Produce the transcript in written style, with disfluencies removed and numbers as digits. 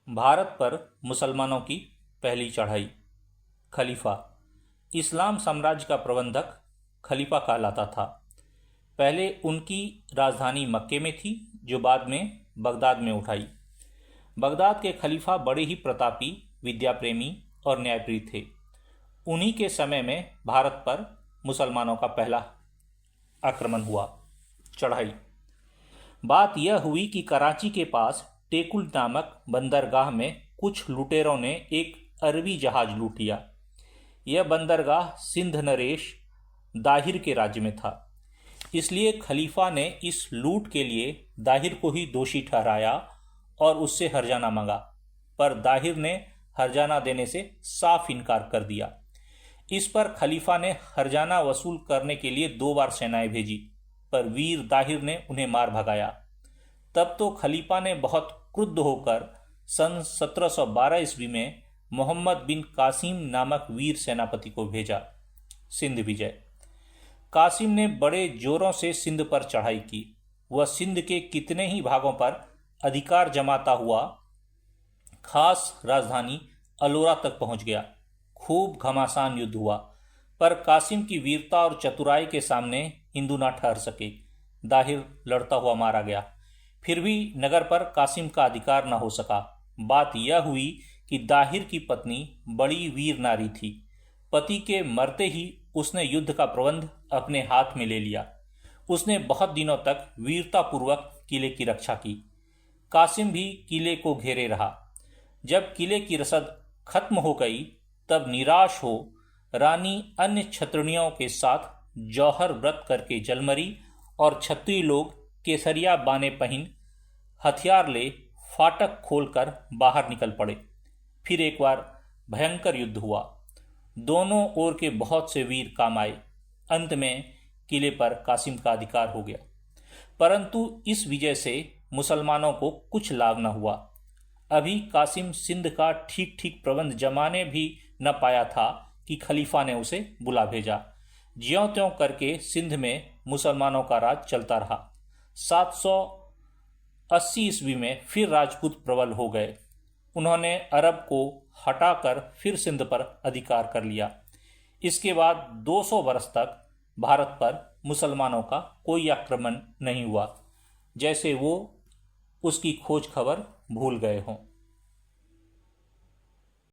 भारत पर मुसलमानों की पहली चढ़ाई। खलीफा। इस्लाम साम्राज्य का प्रबंधक खलीफा कहलाता था। पहले उनकी राजधानी मक्के में थी, जो बाद में बगदाद में उठाई। बगदाद के खलीफा बड़े ही प्रतापी, विद्याप्रेमी और न्यायप्रिय थे। उन्हीं के समय में भारत पर मुसलमानों का पहला आक्रमण हुआ। चढ़ाई। बात यह हुई कि कराची के पास टेकुल नामक बंदरगाह में कुछ लुटेरों ने एक अरबी जहाज लूट लिया। यह बंदरगाह सिंध नरेश दाहिर के राज्य में था। इसलिए खलीफा ने इस लूट के लिए दाहिर को ही दोषी ठहराया और उससे हर्जाना मांगा, पर दाहिर ने हर्जाना देने से साफ इनकार कर दिया। इस पर खलीफा ने हर्जाना वसूल करने के लिए 2 बार सेनाएं भेजी, पर वीर दाहिर ने उन्हें मार भगाया। तब तो खलीफा ने बहुत क्रुद्ध होकर सन 1712 ईस्वी में मोहम्मद बिन कासिम नामक वीर सेनापति को भेजा। सिंध विजय। कासिम ने बड़े जोरों से सिंध पर चढ़ाई की। वह सिंध के कितने ही भागों पर अधिकार जमाता हुआ खास राजधानी अलोरा तक पहुंच गया। खूब घमासान युद्ध हुआ, पर कासिम की वीरता और चतुराई के सामने हिंदू न ठहर सके। दाहिर लड़ता हुआ मारा गया। फिर भी नगर पर कासिम का अधिकार न हो सका। बात यह हुई कि दाहिर की पत्नी बड़ी वीर नारी थी। पति के मरते ही उसने युद्ध का प्रबंध अपने हाथ में ले लिया। उसने बहुत दिनों तक वीरतापूर्वक किले की रक्षा की। कासिम भी किले को घेरे रहा। जब किले की रसद खत्म हो गई, तब निराश हो रानी अन्य क्षत्रियों के साथ जौहर व्रत करके जलमरी और क्षत्रिय लोग केसरिया बाने पहन हथियार ले फाटक खोलकर बाहर निकल पड़े। फिर एक बार भयंकर युद्ध हुआ। दोनों ओर के बहुत से वीर काम आए। अंत में किले पर कासिम का अधिकार हो गया, परंतु इस विजय से मुसलमानों को कुछ लाभ न हुआ। अभी कासिम सिंध का ठीक ठीक प्रबंध जमाने भी न पाया था कि खलीफा ने उसे बुला भेजा। ज्यों त्यों करके सिंध में मुसलमानों का राज चलता रहा। 780 ईस्वी में फिर राजपूत प्रबल हो गए। उन्होंने अरब को हटाकर फिर सिंध पर अधिकार कर लिया। इसके बाद 200 वर्ष तक भारत पर मुसलमानों का कोई आक्रमण नहीं हुआ, जैसे वो उसकी खोज खबर भूल गए हों।